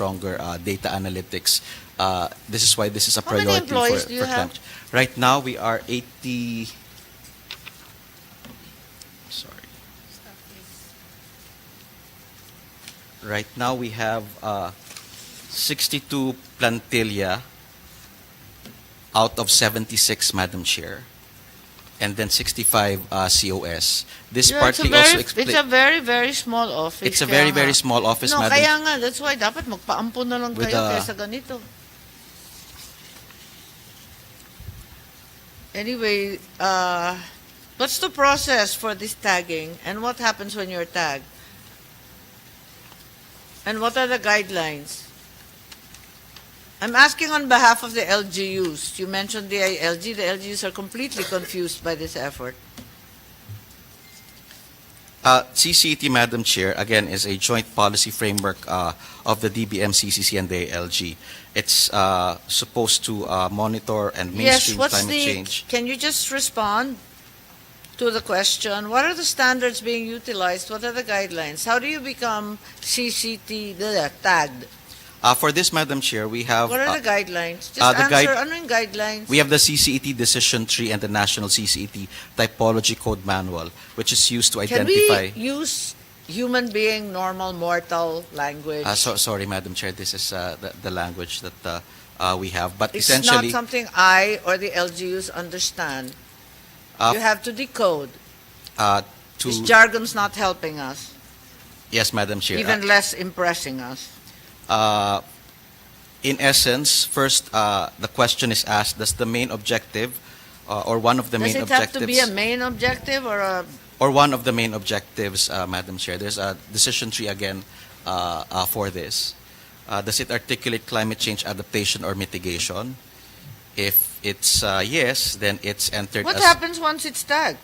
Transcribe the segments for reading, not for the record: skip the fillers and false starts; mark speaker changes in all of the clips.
Speaker 1: stronger data analytics. This is why this is a
Speaker 2: How many
Speaker 1: priority
Speaker 2: employees
Speaker 1: for
Speaker 2: do you have?
Speaker 1: climate change. Right now, we are 80. Sorry. Right now, we have 62 plantilla out of 76, Madam Chair, and then 65 COS. This partly also explains.
Speaker 2: It's a very, very small office.
Speaker 1: It's a
Speaker 2: kaya
Speaker 1: very,
Speaker 2: nga.
Speaker 1: very small office,
Speaker 2: No,
Speaker 1: Madam.
Speaker 2: kaya nga, that's why dapat magpaampun na lang
Speaker 1: With
Speaker 2: kayo kaysa ganito. Anyway, what's the process for this tagging, and what happens when you're tagged? And what are the guidelines? I'm asking on behalf of the LGUs. You mentioned the LG. The LGUs are completely confused by this effort.
Speaker 1: CCET, Madam Chair, again, is a joint policy framework of the DBM, CCC, and the LG. It's supposed to monitor and mainstream climate change.
Speaker 2: Can you just respond to the question? What are the standards being utilized? What are the guidelines? How do you become tagged?
Speaker 1: For this, Madam Chair, we have.
Speaker 2: What are the guidelines? Just
Speaker 1: the
Speaker 2: answer. Ano yung guidelines?
Speaker 1: We have the CCET Decision Tree and the National CCET Typology Code Manual, which is used to identify.
Speaker 2: Can we use human being, normal, mortal language?
Speaker 1: Sorry, Madam Chair, this is the language that we have. But
Speaker 2: It's
Speaker 1: essentially,
Speaker 2: not something I or the LGUs understand. You have to decode. This jargon's not helping us,
Speaker 1: yes, Madam Chair.
Speaker 2: even less impressing us.
Speaker 1: In essence, first, the question is asked: does the main objective, or one of the
Speaker 2: Does
Speaker 1: main
Speaker 2: it
Speaker 1: objectives,
Speaker 2: have to be a main objective or a...
Speaker 1: or one of the main objectives, Madam Chair? There's a decision tree again for this. Does it articulate climate change adaptation or mitigation? If it's yes, then it's entered
Speaker 2: What
Speaker 1: as.
Speaker 2: happens once it's tagged?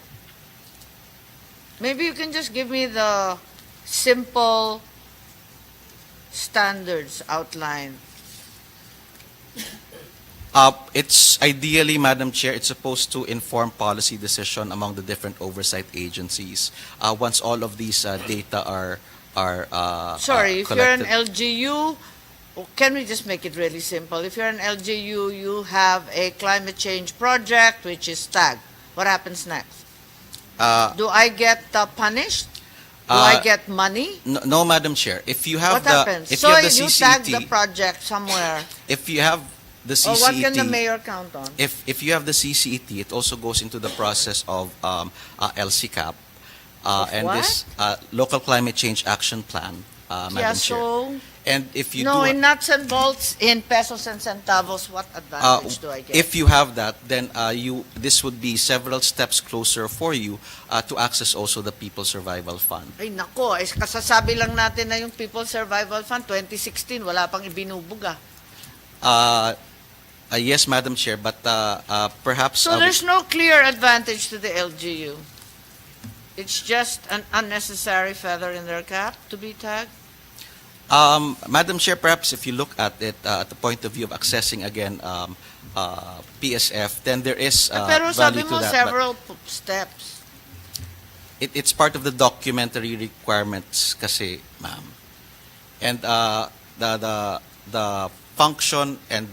Speaker 2: Maybe you can just give me the simple standards outline.
Speaker 1: It's ideally, Madam Chair, it's supposed to inform policy decision among the different oversight agencies. Once all of these data are
Speaker 2: Sorry, if you're an
Speaker 1: collected.
Speaker 2: LGU, can we just make it really simple? If you're an LGU, you have a climate change project which is tagged. What happens next? Do I get punished? Do I get money?
Speaker 1: No, Madam Chair. If you have
Speaker 2: What
Speaker 1: the
Speaker 2: happens?
Speaker 1: if
Speaker 2: So
Speaker 1: you have the
Speaker 2: you tag the
Speaker 1: CCET,
Speaker 2: project somewhere.
Speaker 1: if you have the
Speaker 2: Or what can the
Speaker 1: CCET,
Speaker 2: mayor count on?
Speaker 1: if you have the CCET, it also goes into the process of LCCAP,
Speaker 2: Of
Speaker 1: and
Speaker 2: what?
Speaker 1: this local climate change action plan, Madam
Speaker 2: Yeah,
Speaker 1: Chair.
Speaker 2: so...
Speaker 1: And if you
Speaker 2: No,
Speaker 1: do,
Speaker 2: in nuts and bolts, in pesos and centavos, what advantage do I get?
Speaker 1: if you have that, then this would be several steps closer for you to access also the People's Survival Fund.
Speaker 2: Ay nako, kasasabi lang natin na yung People's Survival Fund 2016, wala pang ibinubuga.
Speaker 1: Yes, Madam Chair, but perhaps.
Speaker 2: So there's no clear advantage to the LGU. It's just an unnecessary feather in their cap to be tagged.
Speaker 1: Madam Chair, perhaps if you look at it at the point of view of accessing again PSF, then there is
Speaker 2: Pero sabi
Speaker 1: value to
Speaker 2: mo
Speaker 1: that.
Speaker 2: several steps.
Speaker 1: It's part of the documentary requirements, kasi, ma'am. And the function and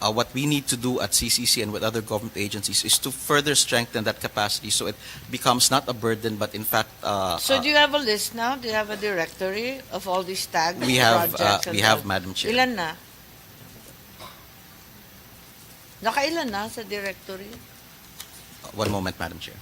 Speaker 1: what we need to do at CCC and with other government agencies is to further strengthen that capacity so it becomes not a burden, but in fact.
Speaker 2: So do you have a list now? Do you have a directory of all these tagged
Speaker 1: We have,
Speaker 2: projects?
Speaker 1: we have, Madam Chair.
Speaker 2: Ilan na? Nakailan na sa directory?
Speaker 1: One moment, Madam Chair.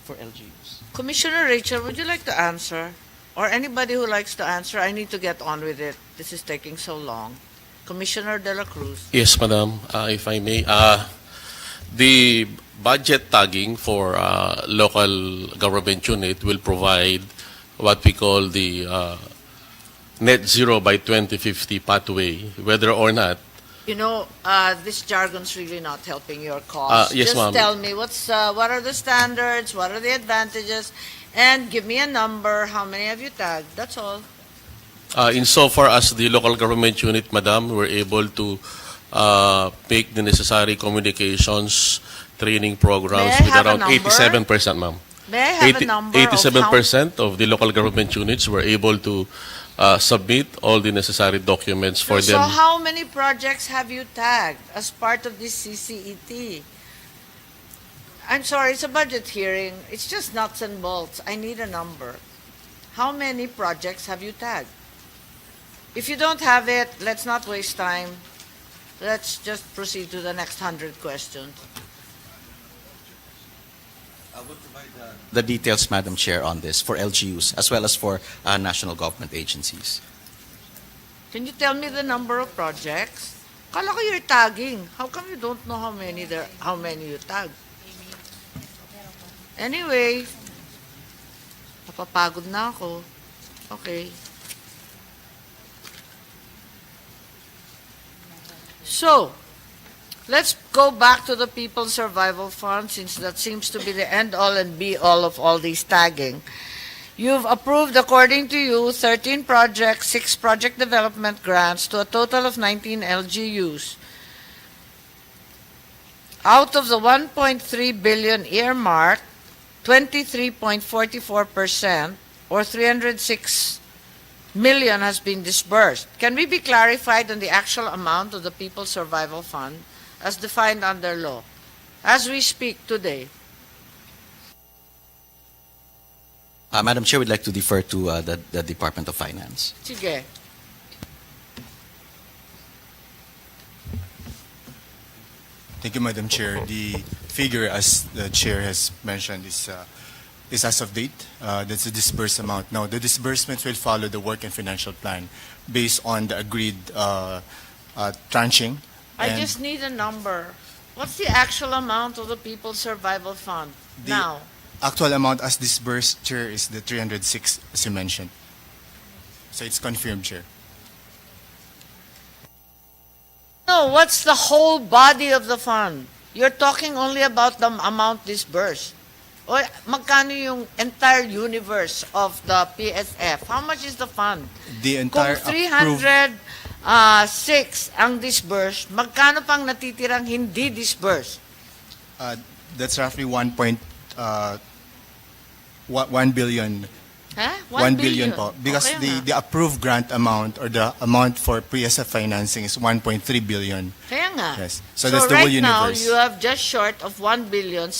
Speaker 1: For LGUs.
Speaker 2: Commissioner Rachel, would you like to answer? Or anybody who likes to answer? I need to get on with it. This is taking so long. Commissioner De La Cruz.
Speaker 3: Yes, Madam, if I may. The budget tagging for local government unit will provide what we call the net zero by 2050 pathway, whether or not.
Speaker 2: You know, this jargon's really not helping your cause.
Speaker 3: Yes,
Speaker 2: Just
Speaker 3: ma'am.
Speaker 2: tell me, what are the standards, what are the advantages, and give me a number, how many have you tagged? That's all.
Speaker 3: Insofar as the local government unit, Madam, we're able to make the necessary communications training programs
Speaker 2: May I
Speaker 3: with
Speaker 2: have a
Speaker 3: around
Speaker 2: number?
Speaker 3: 87%, ma'am.
Speaker 2: May I have a number
Speaker 3: 87% of the local government units were able to submit all the necessary documents for
Speaker 2: So
Speaker 3: them.
Speaker 2: how many projects have you tagged as part of this CCET? I'm sorry, it's a budget hearing. It's just nuts and bolts. I need a number. How many projects have you tagged? If you don't have it, let's not waste time. Let's just proceed to the next 100 questions.
Speaker 1: I will provide the details, Madam Chair, on this for LGUs as well as for national government agencies.
Speaker 2: Can you tell me the number of projects? Kala ko you're tagging. How come you don't know how many you tag? Anyway, napapagod na ako. Okay. So, let's go back to the People's Survival Fund, since that seems to be the end-all and be-all of all these tagging. You've approved, according to you, 13 projects, 6 project development grants to a total of 19 LGUs. Out of the 1.3 billion earmark, 23.44%, or 306 million has been disbursed. Can we be clarified on the actual amount of the People's Survival Fund as defined under law, as we speak today?
Speaker 1: Madam Chair, we'd like to defer to the Department of Finance.
Speaker 2: Sige.
Speaker 4: Thank you, Madam Chair. The figure, as the Chair has mentioned, is as of date. That's the disbursed amount. Now, the disbursements will follow the work and financial plan based on the agreed tranching.
Speaker 2: I
Speaker 4: And
Speaker 2: just need a number. What's the actual amount of the People's Survival Fund
Speaker 4: the
Speaker 2: now?
Speaker 4: actual amount as disbursed, Chair, is the 306, as you mentioned. So it's confirmed, Chair.
Speaker 2: No, what's the whole body of the fund? You're talking only about the amount disbursed. O magkano yung entire universe of the PSF? How much is the fund?
Speaker 4: The
Speaker 2: Kung
Speaker 4: entire approved
Speaker 2: 306 ang disbursed, magkano pang natitirang hindi disbursed?
Speaker 4: that's roughly 1 billion.
Speaker 2: Ha?
Speaker 4: 1 billion po. Because
Speaker 2: Okay nga.
Speaker 4: the approved grant amount or the amount for PSF financing is 1.3 billion.
Speaker 2: Kaya nga.
Speaker 4: Yes. So that's the
Speaker 2: right
Speaker 4: whole
Speaker 2: now,
Speaker 4: universe.
Speaker 2: you have just short of 1 billion